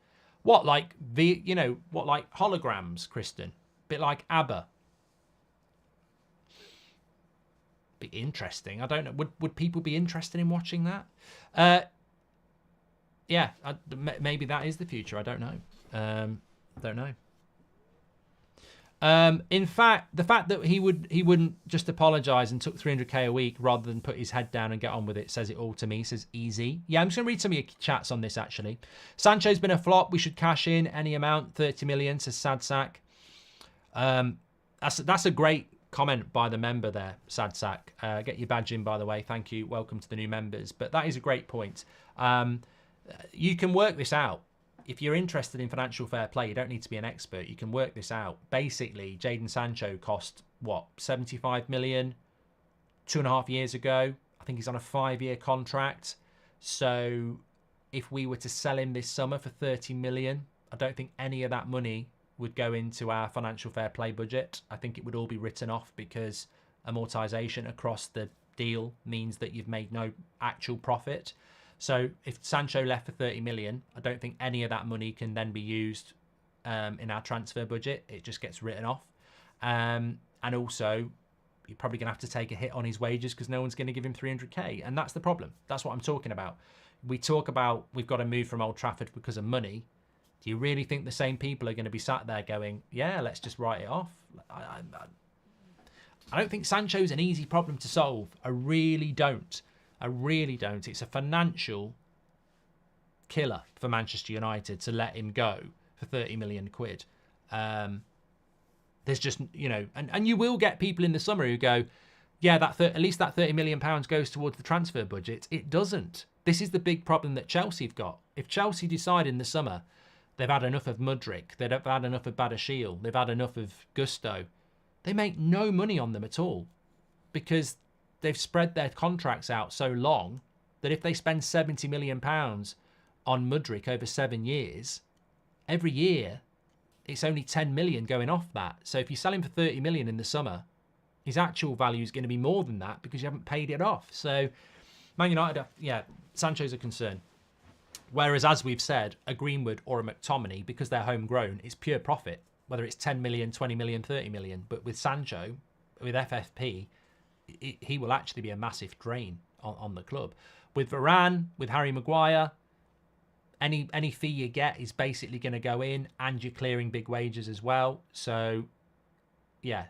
What, like like holograms, Kristen? Bit like ABBA. Be interesting. I don't know. Would people be interested in watching that? Yeah, maybe that is the future. I don't know. Don't know. In fact, the fact that he wouldn't just apologise and took 300k a week rather than put his head down and get on with it says it all to me. Says easy. Yeah, I'm just going to read some of your chats on this actually. Sancho's been a flop. We should cash in any amount. 30 million, says Sadsack. That's a great comment by the member there, Sadsack. Get your badge in, by the way. Thank you. Welcome to the new members. But that is a great point. You can work this out. If you're interested in financial fair play, you don't need to be an expert. You can work this out. Basically, Jadon Sancho cost, 75 million 2.5 years ago. I think he's on a 5-year contract. So if we were to sell him this summer for 30 million, I don't think any of that money would go into our financial fair play budget. I think it would all be written off because amortization across the deal means that you've made no actual profit. So if Sancho left for 30 million, I don't think any of that money can then be used in our transfer budget. It just gets written off. And also, you're probably going to have to take a hit on his wages because no one's going to give him 300k. And that's the problem. That's what I'm talking about. We talk about we've got to move from Old Trafford because of money. Do you really think the same people are going to be sat there going, yeah, let's just write it off? I don't think Sancho's an easy problem to solve. I really don't. I really don't. It's a financial killer for Manchester United to let him go for 30 million quid. There's just, and you will get people in the summer who go, yeah, at least that 30 million pounds goes towards the transfer budget. It doesn't. This is the big problem that Chelsea have got. If Chelsea decide in the summer they've had enough of Mudryk, they've had enough of Badiashile, they've had enough of Gusto, they make no money on them at all because they've spread their contracts out so long that if they spend £70 million on Mudryk over 7 years, every year it's only 10 million going off that. So if you sell him for 30 million in the summer, his actual value is going to be more than that because you haven't paid it off. So Man United, Sancho's a concern. Whereas, as we've said, a Greenwood or a McTominay, because they're homegrown, it's pure profit, whether it's 10 million, 20 million, 30 million. But with Sancho, with FFP, he will actually be a massive drain on the club. With Varane, with Harry Maguire, any fee you get is basically going to go in, and you're clearing big wages as well. So, yeah,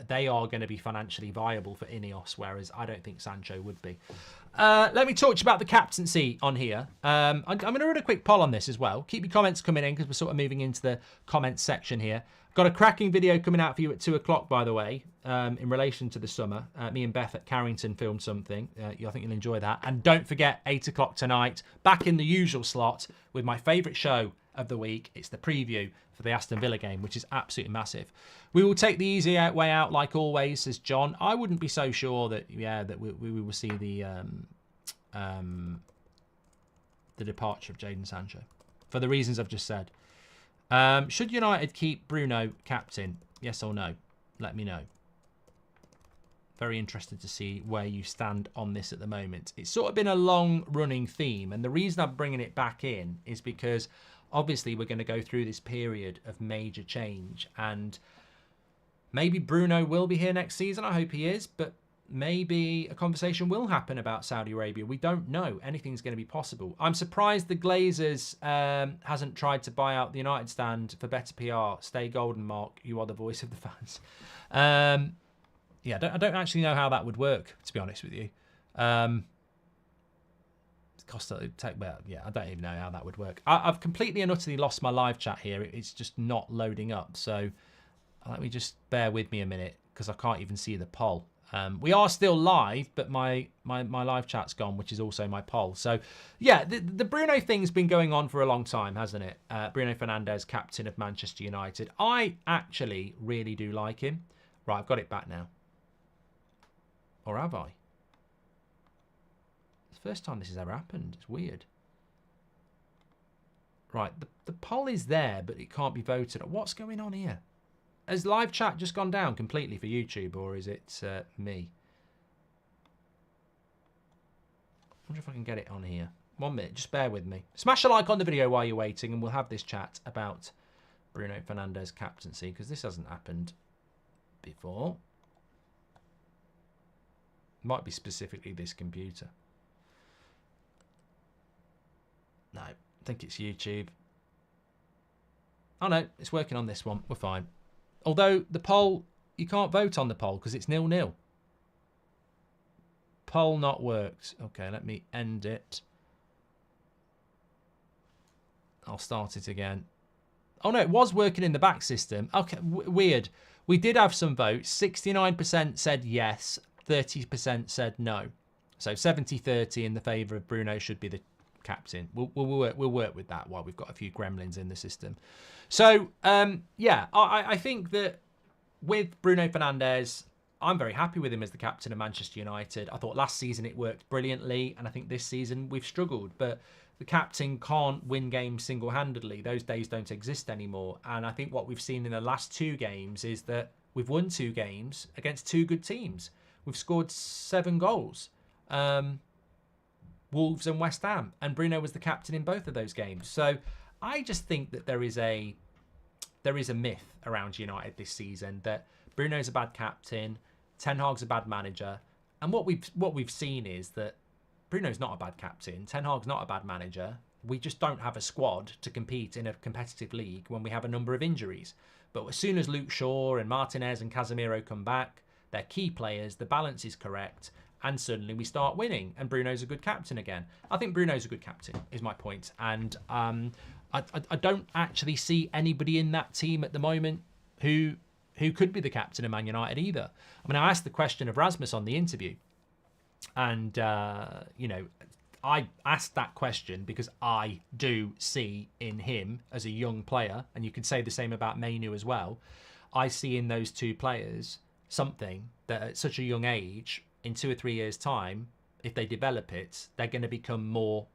they are going to be financially viable for INEOS, whereas I don't think Sancho would be. Let me talk to you about the captaincy on here. I'm going to run a quick poll on this as well. Keep your comments coming in because we're sort of moving into the comments section here. Got a cracking video coming out for you at 2 o'clock, by the way, in relation to the summer. Me and Beth at Carrington filmed something. I think you'll enjoy that. And don't forget, 8 o'clock tonight, back in the usual slot with my favourite show of the week. It's the preview for the Aston Villa game, which is absolutely massive. We will take the easy way out, like always, says John. I wouldn't be so sure that we will see the departure of Jadon Sancho for the reasons I've just said. Should United keep Bruno captain? Yes or no? Let me know. Very interested to see where you stand on this at the moment. It's sort of been a long-running theme, and the reason I'm bringing it back in is because obviously we're going to go through this period of major change, and maybe Bruno will be here next season. I hope he is, but maybe a conversation will happen about Saudi Arabia. We don't know. Anything's going to be possible. I'm surprised the Glazers hasn't tried to buy out the United stand for better PR. Stay golden, Mark. You are the voice of the fans. Yeah, I don't actually know how that would work, to be honest with you. Costa take, well, yeah, I don't even know how that would work. I've completely and utterly lost my live chat here. It's just not loading up. So let me just bear with me a minute because I can't even see the poll. We are still live, but my live chat's gone, which is also my poll. So yeah, the Bruno thing's been going on for a long time, hasn't it? Bruno Fernandes, captain of Manchester United. I actually really do like him. Right, I've got it back now. Or have I? It's the first time this has ever happened. It's weird. Right, the poll is there, but it can't be voted on. What's going on here? Has live chat just gone down completely for YouTube, or is it me? I wonder if I can get it on here. 1 minute, just bear with me. Smash a like on the video while you're waiting, and we'll have this chat about Bruno Fernandes' captaincy, because this hasn't happened before. Might be specifically this computer. No, I think it's YouTube. Oh no, it's working on this one. We're fine. Although the poll, you can't vote on the poll because it's 0-0. Poll not worked. Okay, let me end it. I'll start it again. Oh no, it was working in the back system. Okay, weird. We did have some votes. 69% said yes. 30% said no. So 70-30 in the favour of Bruno should be the captain. We'll work with that while we've got a few gremlins in the system. So, yeah, I think that with Bruno Fernandes, I'm very happy with him as the captain of Manchester United. I thought last season it worked brilliantly, and I think this season we've struggled. But the captain can't win games single-handedly. Those days don't exist anymore. And I think what we've seen in the last 2 games is that we've won 2 games against 2 good teams. We've scored 7 goals. Wolves and West Ham. And Bruno was the captain in both of those games. So I just think that there is a myth around United this season that Bruno's a bad captain, Ten Hag's a bad manager. And what we've seen is that Bruno's not a bad captain, Ten Hag's not a bad manager. We just don't have a squad to compete in a competitive league when we have a number of injuries. But as soon as Luke Shaw and Martinez and Casemiro come back, they're key players, the balance is correct, and suddenly we start winning, and Bruno's a good captain again. I think Bruno's a good captain, is my point. And I don't actually see anybody in that team at the moment who could be the captain of Man United either. I mean, I asked the question of Rasmus on the interview, and, you know, I asked that question because I do see in him as a young player, and you could say the same about Mainu as well. I see in those 2 players something that at such a young age, in 2 or 3 years' time, if they develop it, they're going to become more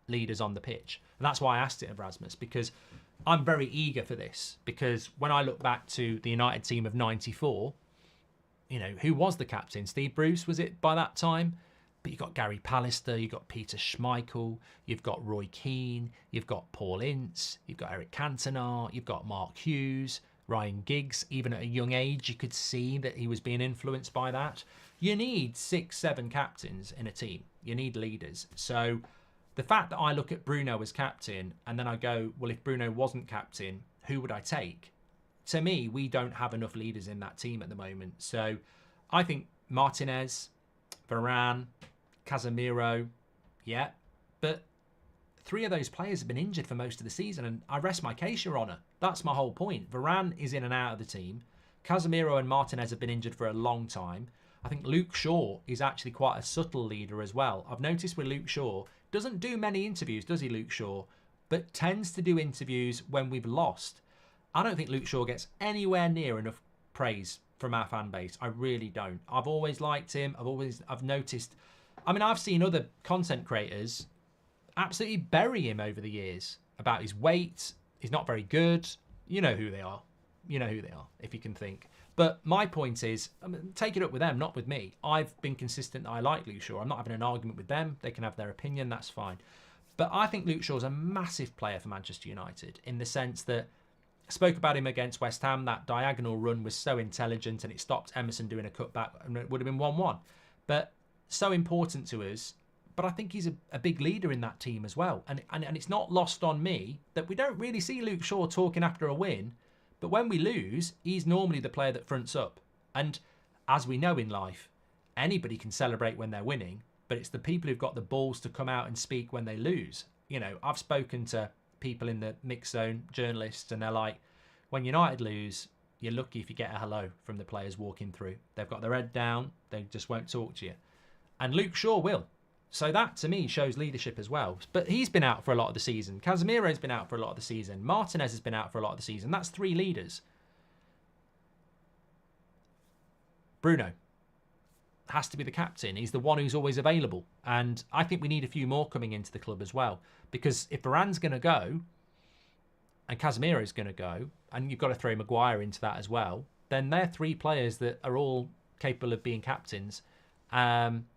leaders on the pitch. And that's why I asked it of Rasmus, because I'm very eager for this. Because when I look back to the United team of 94, you know, who was the captain? Steve Bruce, was it by that time? But you've got Gary Pallister, you've got Peter Schmeichel, you've got Roy Keane, you've got Paul Ince, you've got Eric Cantona, you've got Mark Hughes, Ryan Giggs. Even at a young age, you could see that he was being influenced by that. You need 6, 7 captains in a team. You need leaders. So the fact that I look at Bruno as captain and then I go, well, if Bruno wasn't captain, who would I take? To me, we don't have enough leaders in that team at the moment. So I think Martinez, Varane, Casemiro, yeah. But 3 of those players have been injured for most of the season, and I rest my case, Your Honour. That's my whole point. Varane is in and out of the team. Casemiro and Martinez have been injured for a long time. I think Luke Shaw is actually quite a subtle leader as well. I've noticed with Luke Shaw, doesn't do many interviews, does he, Luke Shaw? But tends to do interviews when we've lost. I don't think Luke Shaw gets anywhere near enough praise from our fan base. I really don't. I've always liked him. I've noticed. I mean, I've seen other content creators absolutely bury him over the years about his weight. He's not very good. You know who they are. You know who they are, if you can think. But my point is, take it up with them, not with me. I've been consistent that I like Luke Shaw. I'm not having an argument with them. They can have their opinion, that's fine. But I think Luke Shaw's a massive player for Manchester United in the sense that I spoke about him against West Ham. That diagonal run was so intelligent and it stopped Emerson doing a cutback and it would have been 1-1. But so important to us. But I think he's a big leader in that team as well. And it's not lost on me that we don't really see Luke Shaw talking after a win. But when we lose, he's normally the player that fronts up. And as we know in life, anybody can celebrate when they're winning, but it's the people who've got the balls to come out and speak when they lose. You know, I've spoken to people in the mix zone, journalists, and they're like, when United lose, you're lucky if you get a hello from the players walking through. They've got their head down, they just won't talk to you. And Luke Shaw will. So that, to me, shows leadership as well. But he's been out for a lot of the season. Casemiro's been out for a lot of the season. Martinez has been out for a lot of the season. That's 3 leaders. Bruno has to be the captain. He's the one who's always available. And I think we need a few more coming into the club as well. Because if Varane's going to go, and Casemiro's going to go, and you've got to throw Maguire into that as well, then they're 3 players that are all capable of being captains.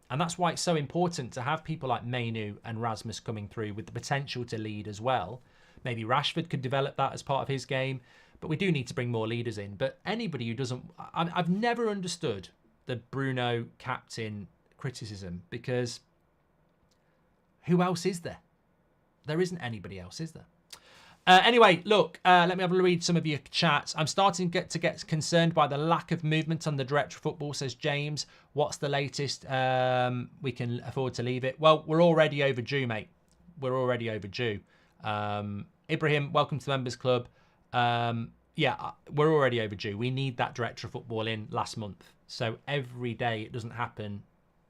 And that's why it's so important to have people like Mainu and Rasmus coming through with the potential to lead as well. Maybe Rashford could develop that as part of his game, but we do need to bring more leaders in. But anybody who doesn't... I've never understood the Bruno captain criticism because who else is there? There isn't anybody else, is there? Anyway, look, let me have a read some of your chats. I'm starting to get concerned by the lack of movement on the director of football, says James. What's the latest? We can afford to leave it. Well, we're already overdue, mate. We're already overdue. Ibrahim, welcome to the Members Club. Yeah, we're already overdue. We need that director of football in last month. So every day it doesn't happen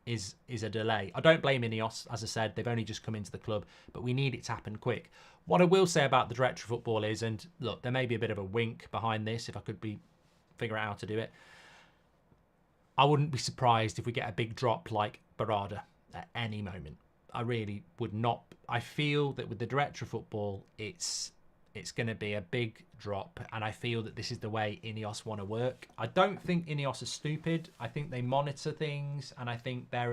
is a delay. I don't blame INEOS. As I said, they've only just come into the club, but we need it to happen quick. What I will say about the director of football is, and look, there may be a bit of a wink behind this if I could figure out how to do it. I wouldn't be surprised if we get a big drop like Barada at any moment. I really would not. I feel that with the director of football, it's going to be a big drop, and I feel that this is the way INEOS want to work. I don't think INEOS are stupid. I think they monitor things, and I think they're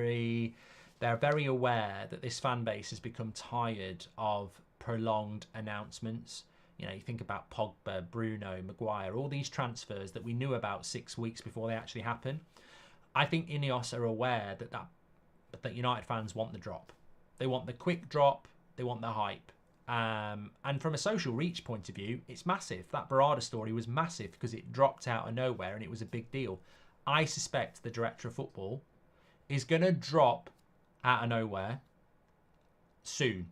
very aware that this fan base has become tired of prolonged announcements. You know, you think about Pogba, Bruno, Maguire, all these transfers that we knew about 6 weeks before they actually happen. I think INEOS are aware that United fans want the drop. They want the quick drop. They want the hype. And from a social reach point of view, it's massive. That Barada story was massive because it dropped out of nowhere and it was a big deal. I suspect the director of football is going to drop out of nowhere soon.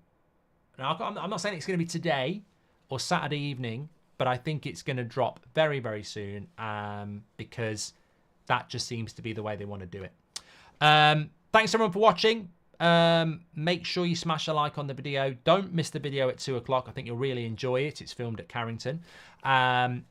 Now, I'm not saying it's going to be today or Saturday evening, but I think it's going to drop very, very soon because that just seems to be the way they want to do it. Thanks everyone for watching. Make sure you smash a like on the video. Don't miss the video at 2 o'clock. I think you'll really enjoy it. It's filmed at Carrington. And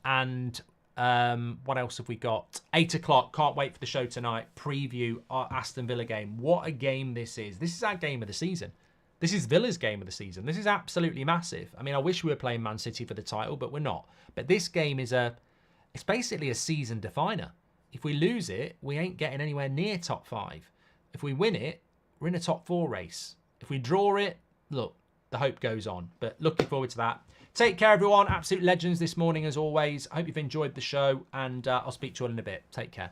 what else have we got? 8 o'clock. Can't wait for the show tonight. Preview our Aston Villa game. What a game this is. This is our game of the season. This is Villa's game of the season. This is absolutely massive. I mean, I wish we were playing Man City for the title, but we're not. But this game is it's basically a season definer. If we lose it, we ain't getting anywhere near top 5. If we win it, we're in a top 4 race. If we draw it, look, the hope goes on. But looking forward to that. Take care, everyone. Absolute legends this morning, as always. I hope you've enjoyed the show, and I'll speak to you all in a bit. Take care.